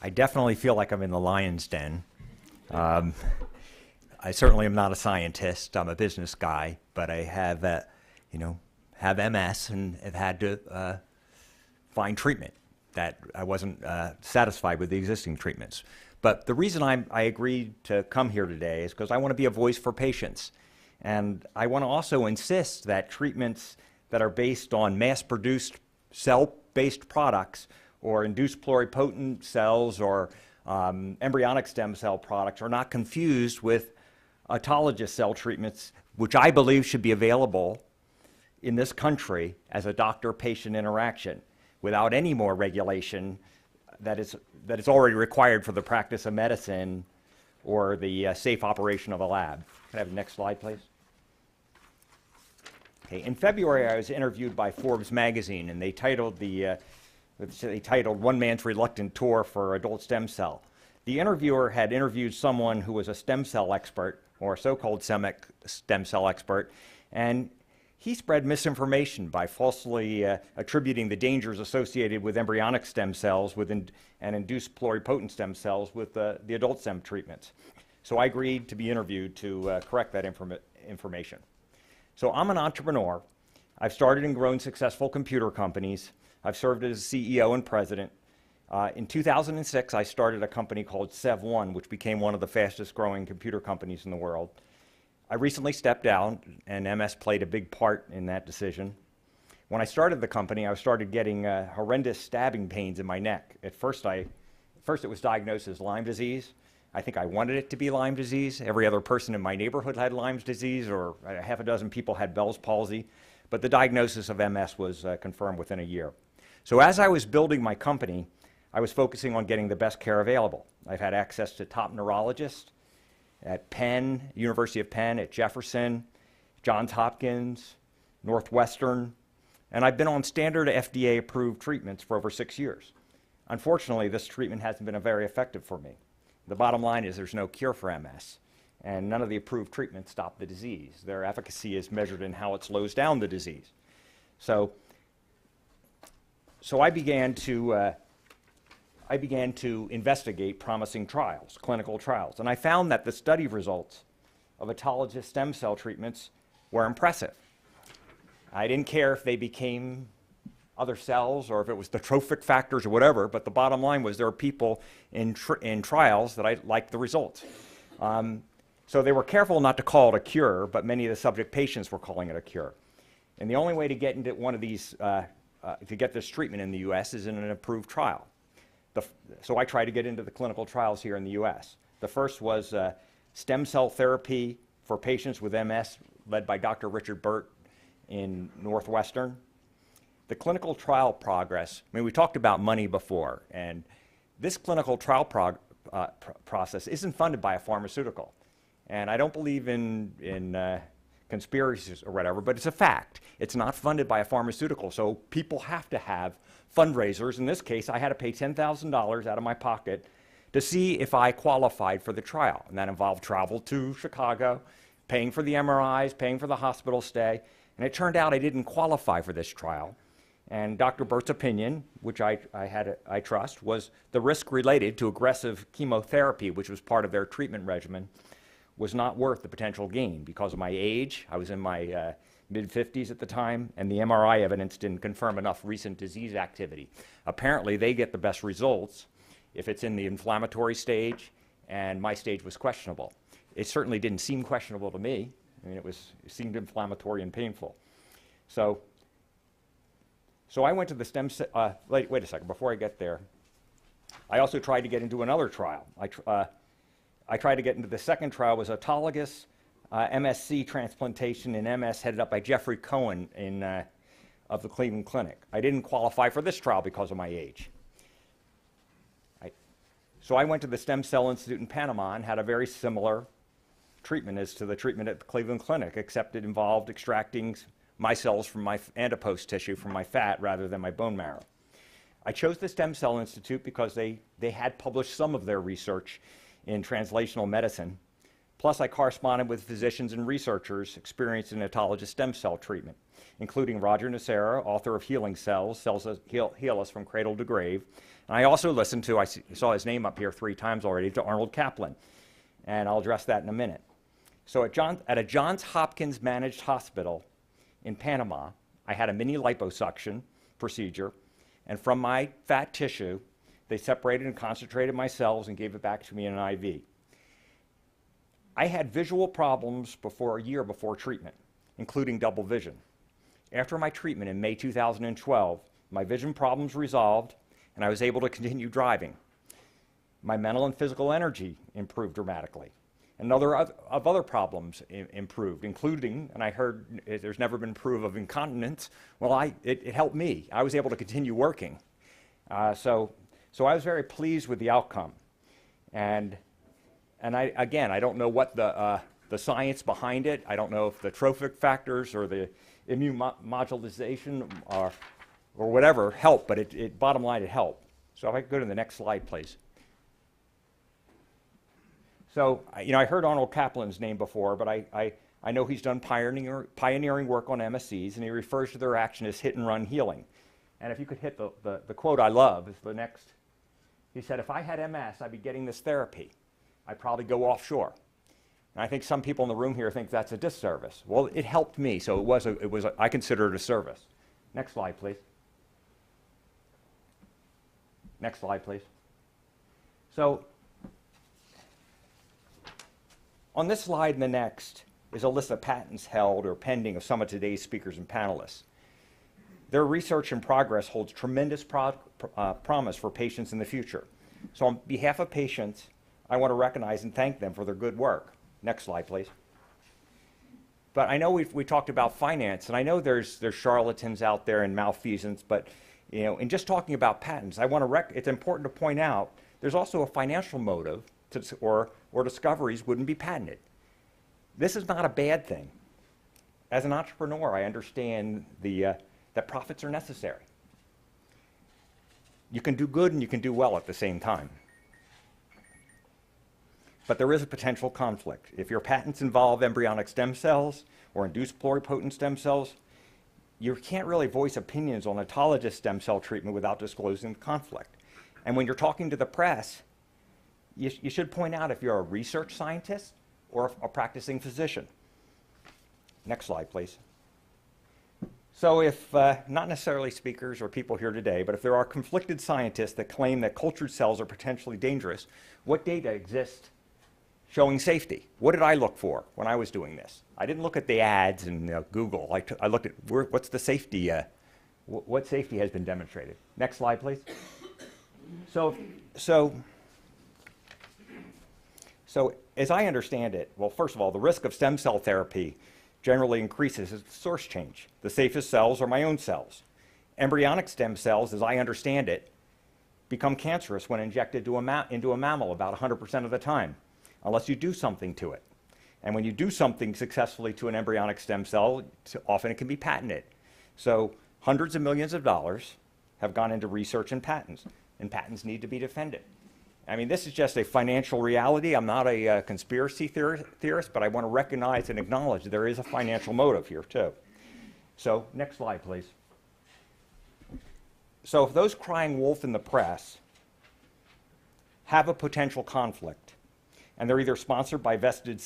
I definitely feel like I'm in the lion's den. I certainly am not a scientist. I'm a business guy, but I have, have MS and have had to find treatment that I wasn't satisfied with the existing treatments. But the reason I agreed to come here today is because I want to be a voice for patients. And I want to also insist that treatments that are based on mass-produced cell-based products or induced pluripotent cells or embryonic stem cell products are not confused with autologous cell treatments, which I believe should be available in this country as a doctor-patient interaction without any more regulation that is already required for the practice of medicine or the safe operation of a lab. Can I have the next slide, please? Okay, in February, I was interviewed by Forbes magazine, and they titled One Man's Reluctant Tour for Adult Stem Cell. The interviewer had interviewed someone who was a stem cell expert, or a so-called stem cell expert, and he spread misinformation by falsely attributing the dangers associated with embryonic stem cells and induced pluripotent stem cells with the adult stem treatments. So I agreed to be interviewed to correct that information. So I'm an entrepreneur. I've started and grown successful computer companies. I've served as CEO and president. In 2006, I started a company called Sev1, which became one of the fastest growing computer companies in the world. I recently stepped down, and MS played a big part in that decision. When I started the company, I started getting horrendous stabbing pains in my neck. At first it was diagnosed as Lyme disease. I think I wanted it to be Lyme disease. Every other person in my neighborhood had Lyme disease, or half a dozen people had Bell's palsy. But the diagnosis of MS was confirmed within a year. So as I was building my company, I was focusing on getting the best care available. I've had access to top neurologists at Penn, University of Penn, at Jefferson, Johns Hopkins, Northwestern, and I've been on standard FDA-approved treatments for over 6 years. Unfortunately, this treatment hasn't been very effective for me. The bottom line is there's no cure for MS, and none of the approved treatments stop the disease. Their efficacy is measured in how it slows down the disease. So I began to investigate promising trials, clinical trials, and I found that the study results of autologous stem cell treatments were impressive. I didn't care if they became other cells or if it was the trophic factors or whatever, but the bottom line was there were people in trials that I liked the results. So they were careful not to call it a cure, but many of the subject patients were calling it a cure. And the only way to get into one of these, to get this treatment in the US is in an approved trial. So I tried to get into the clinical trials here in the US. The first was stem cell therapy for patients with MS, led by Dr. Richard Burt in Northwestern. The clinical trial progress, I mean, we talked about money before, and this clinical trial process isn't funded by a pharmaceutical. And I don't believe in conspiracies or whatever, but it's a fact. It's not funded by a pharmaceutical, so people have to have fundraisers. In this case, I had to pay $10,000 out of my pocket to see if I qualified for the trial. And that involved travel to Chicago, paying for the MRIs, paying for the hospital stay. And it turned out I didn't qualify for this trial. And Dr. Burt's opinion, which I trust, was the risk related to aggressive chemotherapy, which was part of their treatment regimen, was not worth the potential gain because of my age. I was in my mid-50s at the time, and the MRI evidence didn't confirm enough recent disease activity. Apparently, they get the best results if it's in the inflammatory stage, and my stage was questionable. It certainly didn't seem questionable to me. I mean, it seemed inflammatory and painful. So I went to the stem cell, wait a second, before I get there, I also tried to get into another trial. I tried to get into the second trial, was autologous MSC transplantation in MS, headed up by Jeffrey Cohen of the Cleveland Clinic. I didn't qualify for this trial because of my age. So I went to the Stem Cell Institute in Panama and had a very similar treatment as to the treatment at the Cleveland Clinic, except it involved extracting my cells from my adipose tissue from my fat rather than my bone marrow. I chose the Stem Cell Institute because they had published some of their research in translational medicine. Plus, I corresponded with physicians and researchers experienced in autologous stem cell treatment. including Roger Nacera, author of Healing Cells, Cells That Heal Us from Cradle to Grave. And I also listened to, I saw his name up here 3 times already, to Arnold Kaplan. And I'll address that in a minute. So at a Johns Hopkins managed hospital in Panama, I had a mini liposuction procedure, and from my fat tissue, they separated and concentrated my cells and gave it back to me in an IV. I had visual problems a year before treatment, including double vision. After my treatment in May 2012, my vision problems resolved, and I was able to continue driving. My mental and physical energy improved dramatically. And other problems improved, including, and I heard there's never been proof of incontinence. Well, it helped me. I was able to continue working. So I was very pleased with the outcome. And I don't know what the science behind it. I don't know if the trophic factors or the immune modulation or whatever helped, but bottom line, it helped. So if I could go to the next slide, please. So, I heard Arnold Kaplan's name before, but I know he's done pioneering work on MSCs, and he refers to their action as hit-and-run healing. And if you could hit the quote I love is the next. He said, if I had MS, I'd be getting this therapy. I'd probably go offshore. And I think some people in the room here think that's a disservice. Well, it helped me, so I consider it a service. Next slide, please. Next slide, please. So, on this slide and the next is a list of patents held or pending of some of today's speakers and panelists. Their research in progress holds tremendous promise for patients in the future. So on behalf of patients, I want to recognize and thank them for their good work. Next slide, please. But I know we talked about finance, and I know there's charlatans out there and malfeasance, but in just talking about patents, it's important to point out there's also a financial motive or discoveries wouldn't be patented. This is not a bad thing. As an entrepreneur, I understand that profits are necessary. You can do good and you can do well at the same time. But there is a potential conflict. If your patents involve embryonic stem cells or induced pluripotent stem cells, you can't really voice opinions on autologous stem cell treatment without disclosing the conflict. And when you're talking to the press, you should point out if you're a research scientist or a practicing physician. Next slide, please. So if, not necessarily speakers or people here today, but if there are conflicted scientists that claim that cultured cells are potentially dangerous, what data exists showing safety? What did I look for when I was doing this? I didn't look at the ads in Google. I looked at what's the safety, what safety has been demonstrated. Next slide, please. So as I understand it, well, first of all, the risk of stem cell therapy generally increases as the source change. The safest cells are my own cells. Embryonic stem cells, as I understand it, become cancerous when injected into a mammal about 100% of the time, unless you do something to it. And when you do something successfully to an embryonic stem cell, often it can be patented. So hundreds of millions of dollars have gone into research and patents need to be defended. I mean, this is just a financial reality. I'm not a conspiracy theorist, but I want to recognize and acknowledge there is a financial motive here, too. So, next slide, please. So, if those crying wolf in the press have a potential conflict, and they're either sponsored by vested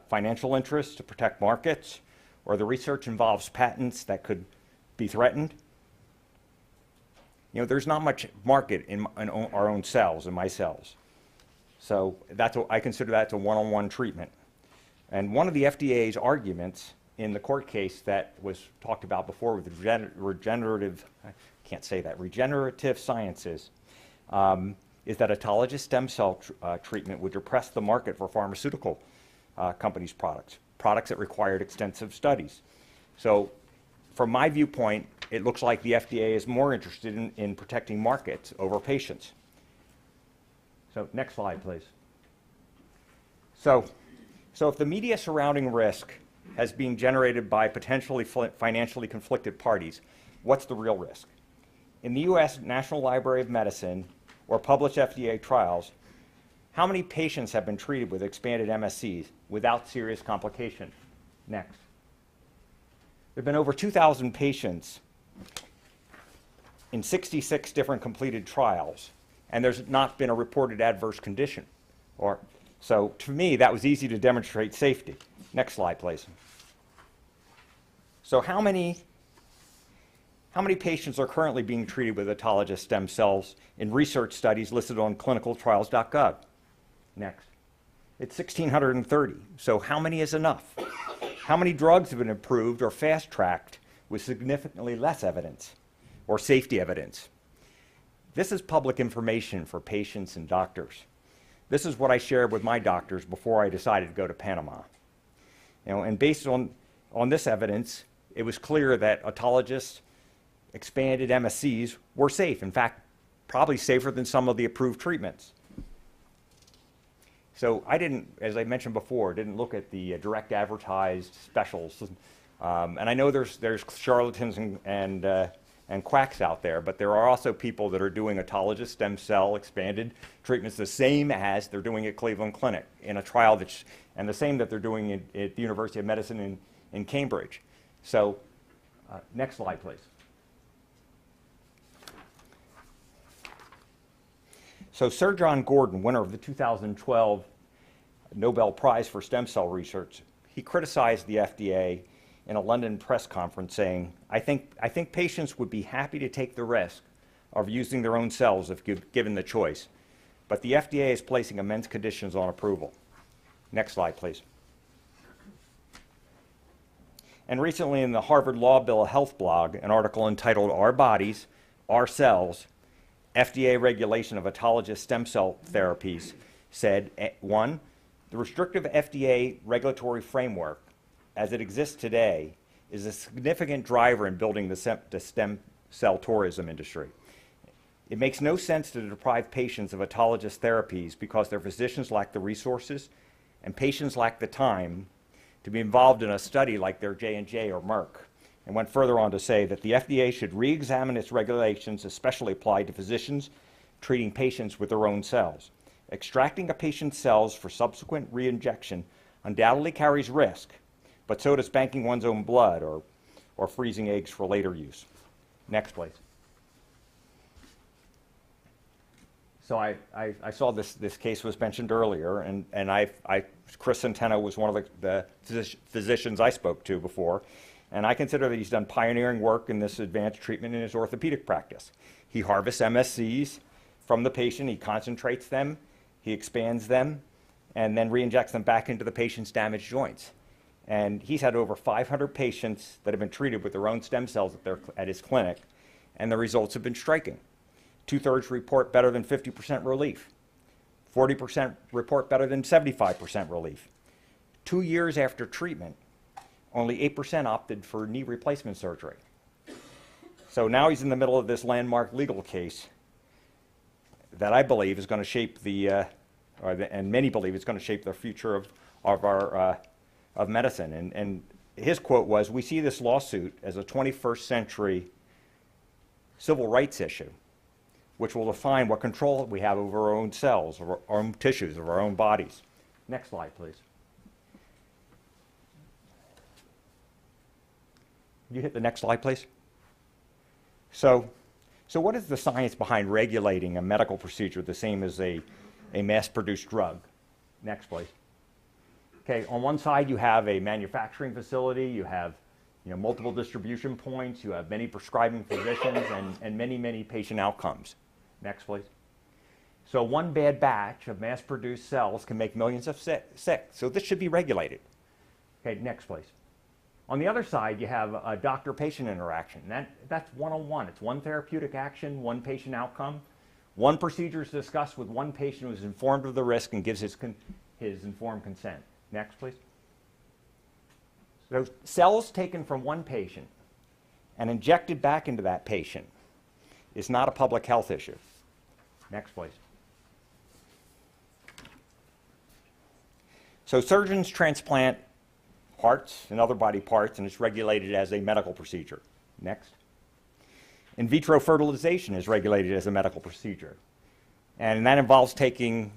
financial interests to protect markets, or the research involves patents that could be threatened, there's not much market in our own cells, in my cells. So I consider that a one-on-one treatment. And one of the FDA's arguments in the court case that was talked about before with regenerative sciences is that autologous stem cell treatment would depress the market for pharmaceutical companies' products that required extensive studies. So from my viewpoint, it looks like the FDA is more interested in protecting markets over patients. So next slide, please. So if the media surrounding risk has been generated by potentially financially conflicted parties, what's the real risk? In the U.S. National Library of Medicine or published FDA trials, how many patients have been treated with expanded MSCs without serious complication? Next. There have been over 2,000 patients in 66 different completed trials, and there's not been a reported adverse condition. So to me, that was easy to demonstrate safety. Next slide, please. So how many patients are currently being treated with autologous stem cells in research studies listed on clinicaltrials.gov? Next. It's 1,630. So how many is enough? How many drugs have been approved or fast-tracked with significantly less evidence or safety evidence? This is public information for patients and doctors. This is what I shared with my doctors before I decided to go to Panama. And based on this evidence, it was clear that autologous expanded MSCs were safe. In fact, probably safer than some of the approved treatments. So I didn't, as I mentioned before, didn't look at the direct advertised specials. And I know there's charlatans and quacks out there, but there are also people that are doing autologous stem cell expanded treatments the same as they're doing at Cleveland Clinic in a trial and the same that they're doing at the University of Medicine in Cambridge. So next slide, please. So Sir John Gordon, winner of the 2012 Nobel Prize for Stem Cell Research, he criticized the FDA in a London press conference saying, I think patients would be happy to take the risk of using their own cells if given the choice, but the FDA is placing immense conditions on approval. Next slide, please. And recently in the Harvard Law Bill of Health blog, an article entitled Our Bodies, Our Cells, FDA Regulation of Autologous Stem Cell Therapies said, one, the restrictive FDA regulatory framework as it exists today is a significant driver in building the stem cell tourism industry. It makes no sense to deprive patients of autologous therapies because their physicians lack the resources and patients lack the time to be involved in a study like their J&J or Merck, and went further on to say that the FDA should re-examine its regulations, especially applied to physicians treating patients with their own cells. Extracting a patient's cells for subsequent re-injection undoubtedly carries risk, but so does banking one's own blood or freezing eggs for later use. Next, please. So I saw this case was mentioned earlier, and Chris Centeno was one of the physicians I spoke to before, and I consider that he's done pioneering work in this advanced treatment in his orthopedic practice. He harvests MSCs from the patient, he concentrates them, he expands them, and then re-injects them back into the patient's damaged joints. And he's had over 500 patients that have been treated with their own stem cells at his clinic, and the results have been striking. 2/3 report better than 50% relief. 40% report better than 75% relief. 2 years after treatment, only 8% opted for knee replacement surgery. So now he's in the middle of this landmark legal case that I believe is going to shape and many believe it's going to shape the future of medicine. And his quote was, "We see this lawsuit as a 21st century civil rights issue, which will define what control we have over our own cells, of our own tissues, of our own bodies." Next slide, please. You hit the next slide, please. So what is the science behind regulating a medical procedure the same as a mass-produced drug? Next, please. Okay, on one side you have a manufacturing facility, you have multiple distribution points, you have many prescribing physicians, and many patient outcomes. Next, please. So one bad batch of mass-produced cells can make millions of sick. So this should be regulated. Okay, next, please. On the other side, you have a doctor-patient interaction. That's one-on-one. It's one therapeutic action, one patient outcome. One procedure is discussed with one patient who is informed of the risk and gives his informed consent. Next, please. So cells taken from one patient and injected back into that patient is not a public health issue. Next, please. So surgeons transplant hearts and other body parts, and it's regulated as a medical procedure. Next. In vitro fertilization is regulated as a medical procedure. And that involves taking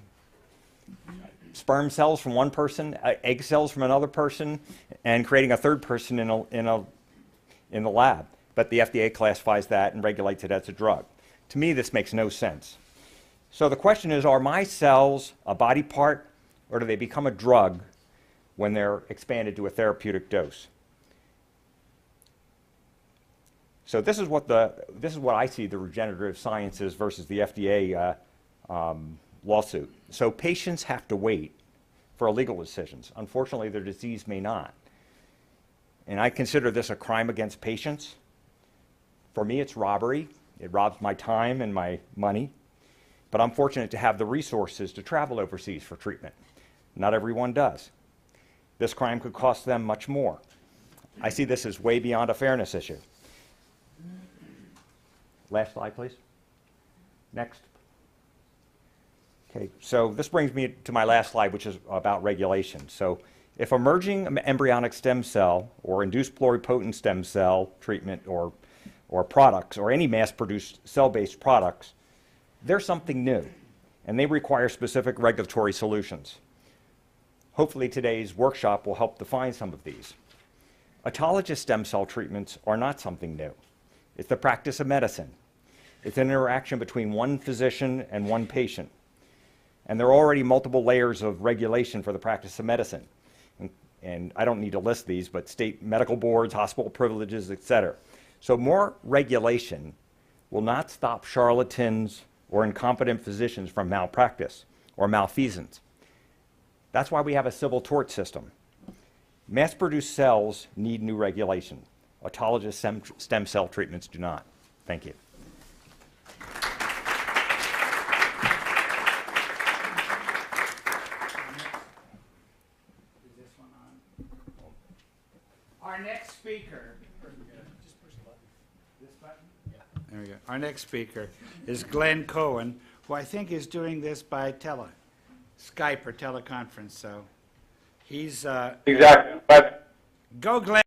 sperm cells from one person, egg cells from another person, and creating a third person in in the lab, but the FDA classifies that and regulates it as a drug. To me, this makes no sense. So the question is, are my cells a body part, or do they become a drug when they're expanded to a therapeutic dose? So this is what I see the regenerative sciences versus the FDA lawsuit. So patients have to wait for legal decisions. Unfortunately, their disease may not. And I consider this a crime against patients. For me, it's robbery. It robs my time and my money. But I'm fortunate to have the resources to travel overseas for treatment. Not everyone does. This crime could cost them much more. I see this as way beyond a fairness issue. Last slide, please. Next. Okay, so this brings me to my last slide, which is about regulation. So if emerging embryonic stem cell or induced pluripotent stem cell treatment or products or any mass-produced cell-based products, they're something new, and they require specific regulatory solutions. Hopefully today's workshop will help define some of these. Autologous stem cell treatments are not something new. It's the practice of medicine. It's an interaction between one physician and one patient. And there are already multiple layers of regulation for the practice of medicine. And I don't need to list these, but state medical boards, hospital privileges, et cetera. So more regulation will not stop charlatans or incompetent physicians from malpractice or malfeasance. That's why we have a civil tort system. Mass-produced cells need new regulation. Autologous stem cell treatments do not. Thank you. Is this one on? Our next speaker. Just push the button. This button? Yeah. There we go. Our next speaker is Glenn Cohen, who I think is doing this by Skype or teleconference. So he's Exactly. But go, Glenn.